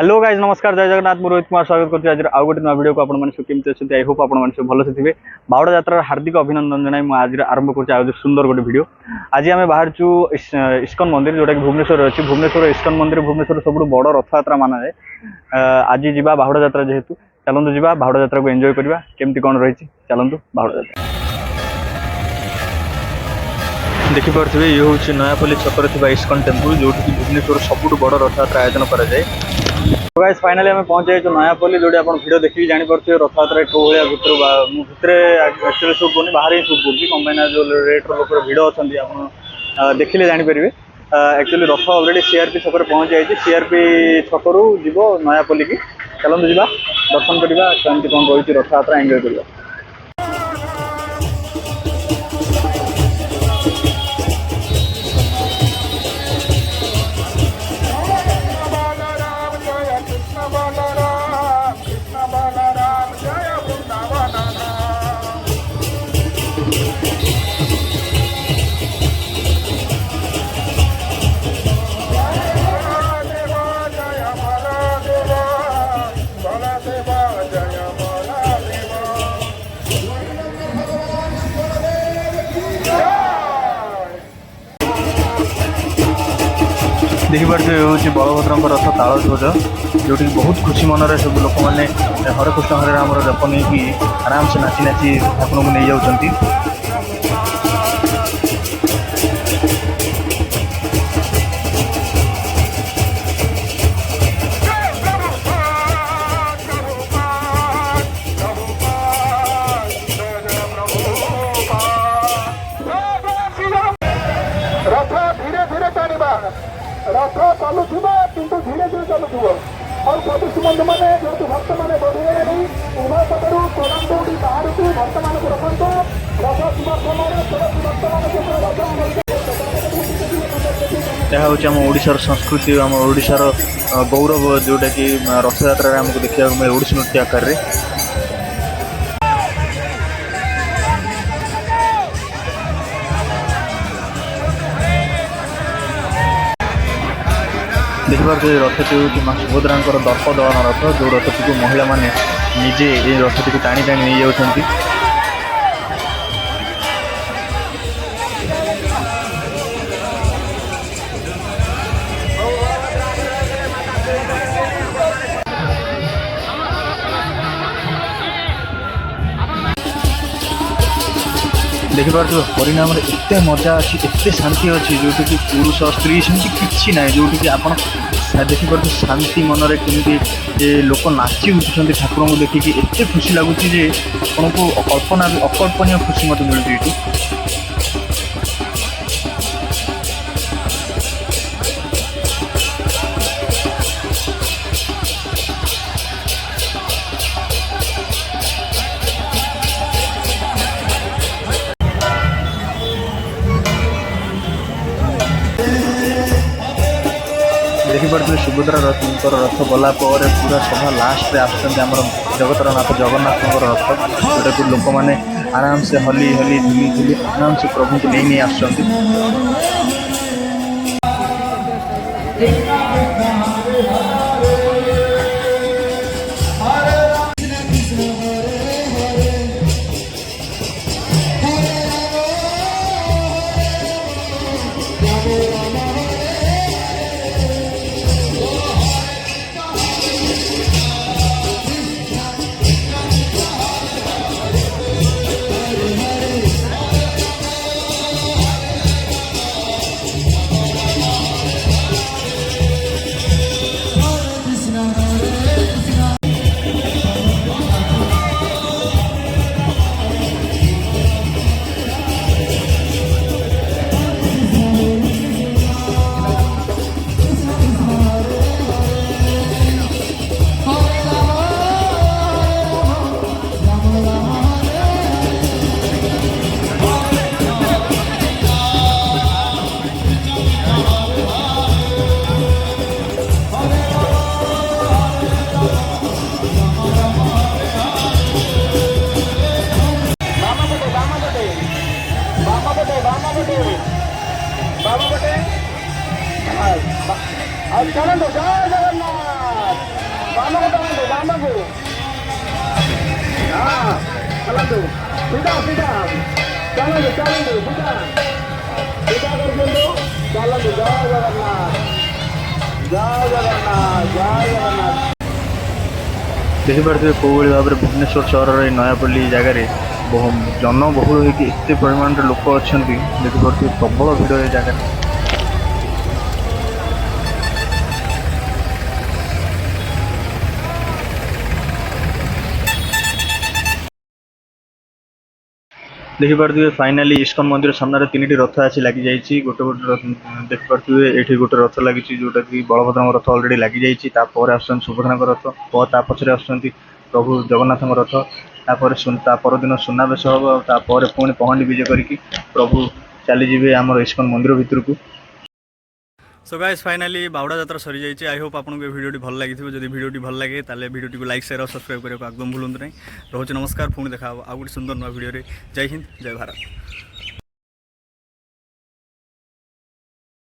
Hello guys नमस्कार जय जगन्नाथ मु रोहित कुमार स्वागत करछु आज आउ गोटे नया वीडियो को आपण माने केमते अछि आई होप आपण माने भलो से थिबे। बावड़ा यात्रा हार्दिक अभिनंदन जनाई मु आज आरंभ करछु आज सुंदर गोटे वीडियो। आज आमे बाहर छु इस्कन मंदिर जोटा कि भुवनेश्वर अछि। भुवनेश्वर इस्कन मंदिर भुवनेश्वर सबुठ बड़ रथ यात्रा माना जाए। आज जीवा बावड़ा यात्रा जेहेतु चलंतु जीवा बावड़ा यात्रा को एंजॉय करबा केमती कोन रहिछि चलंतु बावड़ा यात्रा देखि पारथिबे। ये होछि नयापल्ली छकरे थिबा इस्कन टेम्पल जोठी कि भुवनेश्वर सबुठ बड़ रथ यात्रा आयोजन करा जाए। तो गाइस फाइनली आम पहुंचे नयापल्ली जो आप वीडियो देखिए जापर रथ यात्रा कौ भाया भितर भितर एक्चुअली सुट करनी बाहर ही सुट कर कम जो रेट्र लोक भिड़ अच्छा आप देखिले जापर एक्चुअली रथ अलरेडी सीआरपी छक पहुंची जाइए। सीआरपी छकू जीव नयापल्ली की चलते जा दर्शन करवा कमी कौन रही रथ यात्रा एंजॉय करवा। देखिपार हूँ बलभद्र रथ तालध्वज जोटी बहुत खुशी मनरे सब लोक मैंने हरे कृष्ण हरे राम जप नहीं आराम से नाची नाची ठाकुर को नहीं जाऊँच। रथ चलुवा कि धीरे धीरे चलुव और प्रतिष्ठित मैंने जो भक्त मैंने बढ़े नहीं उभय पटू प्रणाम दौड़ी बाहर को भक्त मान रखु रथ शुभ यह हूँ आम ओडिशार संस्कृति आम ओडिशार गौरव जोटा कि रथ यात्रा आमको देखा मिले ओडिसी नृत्य आकार में। देखिपार रथटी हूँ माँ सुभद्रा दर्प दलन रथ जो रथटी को महिला माने निजे ये रथटी को टाणी टाणी नहीं जाऊँगी। देखिपार परिणाम एत मजा अच्छी एत शांति अच्छी जोटी कि पुरुष स्त्री सेमती किसी ना जोटी कि आप देखिपार शांति मनरे केमी लोक नाची उठुंट ठाकुर को देखिकी एत खुशी लगुच आपको कल्पना अकल्पनीय खुशी मत मिलती ये। देखिपे सुभद्रा रथ गलापर पूरा सभा लास्ट आम जगतर नाथ जगन्नाथ रथ जोटा कि लोक मैंने आराम से हली हली झुली झुली आराम से प्रभु को नहीं आसुँच। चलो जय जगन्नाथ। ବାମକୁ ଚାଲନ୍ତୁ ବାମକୁ ହଁ ଚାଲନ୍ତୁ ସିଧା ସିଧା ଚାଲନ୍ତୁ ଚାଲନ୍ତୁ ସିଧା ସିଧା କରିଦିଅନ୍ତୁ ଚାଲନ୍ତୁ ଜୟ ଜଗନ୍ନାଥ ଜୟ ଜଗନ୍ନାଥ ଜୟ ଜଗନ୍ନାଥ। ଦେଖିପାରୁଥିବେ କେଉଁଭଳି ଭାବରେ ଭୁବନେଶ୍ୱର ସହରର ଏଇ ନୟାପଲ୍ଲୀ ଜାଗାରେ ଜନବହୁଳ ହୋଇକି ଏତେ ପରିମାଣରେ ଲୋକ ଅଛନ୍ତି। ଦେଖିପାରୁଥିବେ ପ୍ରବଳ ଭିଡ଼ ଏ ଜାଗାରେ। ଦେଖିପାରୁଥିବେ ଫାଇନାଲି ଇସ୍କନ ମନ୍ଦିର ସାମ୍ନାରେ 3ଟି ରଥ ଆସି ଲାଗିଯାଇଛି। ଗୋଟେ ଦେଖିପାରୁଥିବେ ଏଇଠି ଗୋଟେ ରଥ ଲାଗିଛି, ଯେଉଁଟାକି ବଳଭଦ୍ରଙ୍କ ରଥ ଅଲରେଡ଼ି ଲାଗିଯାଇଛି। ତାପରେ ଆସୁଛନ୍ତି ସୁଭଦ୍ରାଙ୍କ ରଥ ଓ ତା ପଛରେ ଆସୁଛନ୍ତି ପ୍ରଭୁ ଜଗନ୍ନାଥଙ୍କ ରଥ। ତାପରେ ତା ପରଦିନ ସୁନାବେଶ ହେବ। ତାପରେ ପୁଣି ପହଣ୍ଡି ବିଜେ କରିକି ପ୍ରଭୁ ଚାଲିଯିବେ ଆମର ଇସ୍କନ ମନ୍ଦିର ଭିତରକୁ। सो गाइस फाइनाली बावड़ा यात्रा सरी जाइए। आई होप आपको वीडियो भल लगी। जब वीडियो भल लगे ताले वीडियो लाइक शेयर और सब्सक्राइब करने को एकदम भूलु नहीं। रोचे नमस्कार, पुणी देखा आउ गोटे सुंदर नुआ वीडियो। जय हिंद, जय भारत।